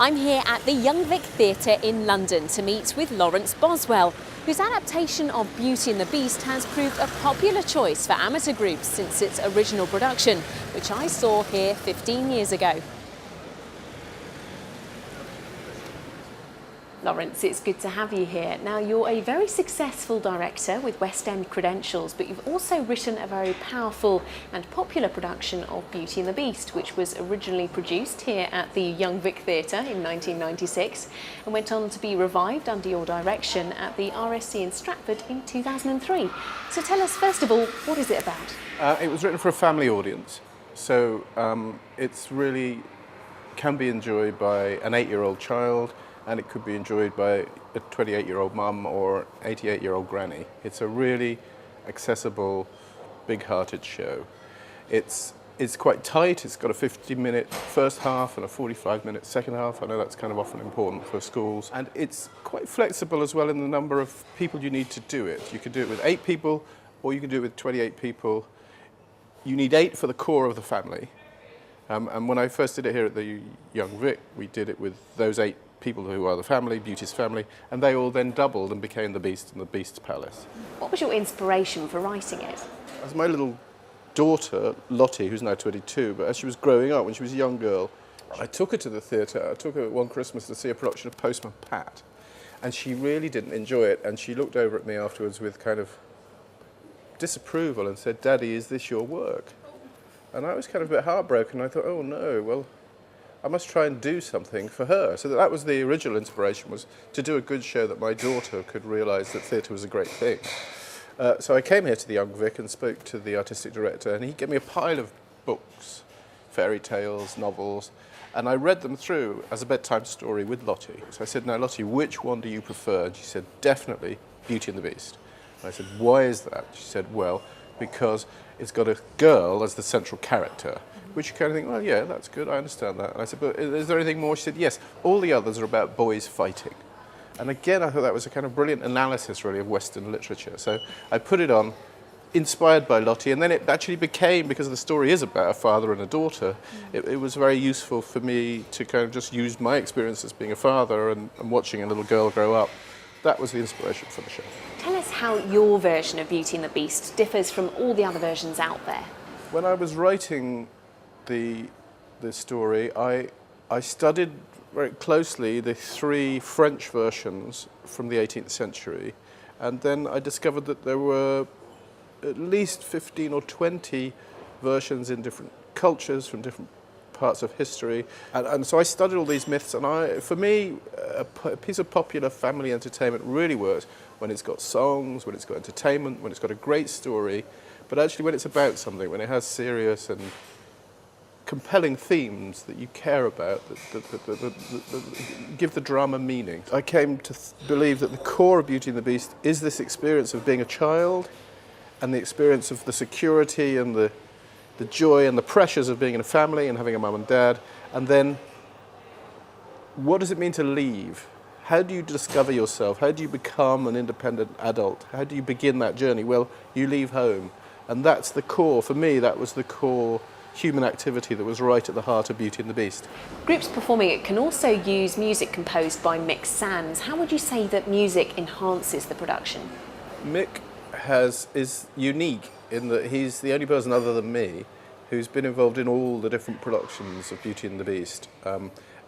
I'm here at the Young Vic Theatre in London to meet with Lawrence Boswell, whose adaptation of Beauty and the Beast has proved a popular choice for amateur groups since its original production, which I saw here 15 years ago. Lawrence, it's good to have you here. Now, you're a very successful director with West End credentials, but you've also written a very powerful and popular production of Beauty and the Beast, which was originally produced here at the Young Vic Theatre in 1996 and went on to be revived under your direction at the RSC in Stratford in 2003. So tell us, first of all, what is it about? It was written for a family audience, so it's really can be enjoyed by an 8-year-old child, and it could be enjoyed by a 28-year-old mum or 88-year-old granny. It's a really accessible, big-hearted show. It's quite tight. It's got a 50-minute first half and a 45-minute second half. I know that's kind of often important for schools. And it's quite flexible as well in the number of people you need to do it. You could do it with 8 people, or you could do it with 28 people. You need 8 for the core of the family. And when I first did it here at the Young Vic, we did it with those 8 people who are the family, Beauty's family, and they all then doubled and became the Beast and the Beast's Palace. What was your inspiration for writing it? As my little daughter, Lottie, who's now 22, but as she was growing up, when she was a young girl, I took her to the theatre. I took her one Christmas to see a production of Postman Pat, and she really didn't enjoy it, and she looked over at me afterwards with kind of disapproval and said, "Daddy, is this your work?" And I was kind of a bit heartbroken. I thought, oh no, well, I must try and do something for her. So that was the original inspiration, was to do a good show that my daughter could realise that theatre was a great thing. So I came here to the Young Vic and spoke to the artistic director, and he gave me a pile of books, fairy tales, novels, and I read them through as a bedtime story with Lottie. So I said, "Now Lottie, which one do you prefer?" And she said, "Definitely Beauty and the Beast." And I said, "Why is that?" She said, "Well, because it's got a girl as the central character," which you kind of think, well, yeah, that's good, I understand that. And I said, "But is there anything more?" She said, "Yes, all the others are about boys fighting." And again, I thought that was a kind of brilliant analysis, really, of Western literature. So I put it on, inspired by Lottie, and then it actually became, because the story is about a father and a daughter, it was very useful for me to kind of just use my experience as being a father and watching a little girl grow up. That was the inspiration for the show. Tell us how your version of Beauty and the Beast differs from all the other versions out there. When I was writing the story, I studied very closely the 3 French versions from the 18th century, and then I discovered that there were at least 15 or 20 versions in different cultures from different parts of history, and so I studied all these myths, and for me, a piece of popular family entertainment really works when it's got songs, when it's got entertainment, when it's got a great story, but actually when it's about something, when it has serious and compelling themes that you care about, that give the drama meaning. I came to believe that the core of Beauty and the Beast is this experience of being a child and the experience of the security and the joy and the pressures of being in a family and having a mum and dad, and then what does it mean to leave? How do you discover yourself? How do you become an independent adult? How do you begin that journey? Well, you leave home, and that's the core. For me, that was the core human activity that was right at the heart of Beauty and the Beast. Groups performing it can also use music composed by Mick Sands. How would you say that music enhances the production? Mick is unique in that he's the only person other than me who's been involved in all the different productions of Beauty and the Beast,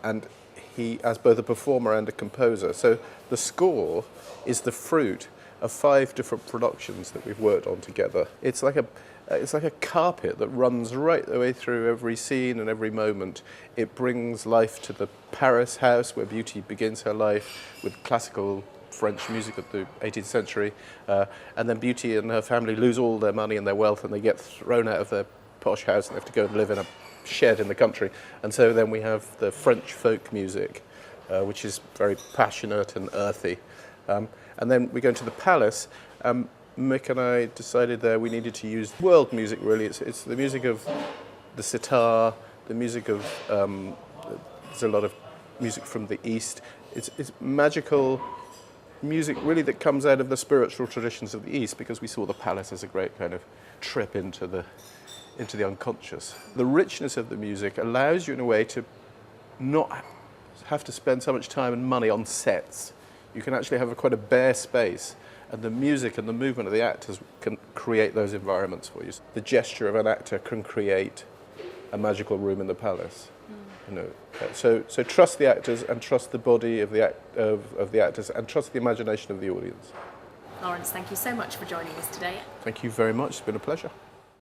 and he as both a performer and a composer. So the score is the fruit of 5 different productions that we've worked on together. It's like a carpet that runs right the way through every scene and every moment. It brings life to the Paris house where Beauty begins her life with classical French music of the 18th century, and then Beauty and her family lose all their money and their wealth, and they get thrown out of their posh house and they have to go and live in a shed in the country. And so then we have the French folk music, which is very passionate and earthy. And then we go into the palace. Mick and I decided there we needed to use world music, really. It's the music of the sitar, the music of, there's a lot of music from the East. It's magical music, really, that comes out of the spiritual traditions of the East, because we saw the palace as a great kind of trip into the unconscious. The richness of the music allows you, in a way, to not have to spend so much time and money on sets. You can actually have quite a bare space, and the music and the movement of the actors can create those environments for you. The gesture of an actor can create a magical room in the palace. You know, so trust the actors and trust the body of the actors and trust the imagination of the audience. Lawrence, thank you so much for joining us today. Thank you very much. It's been a pleasure.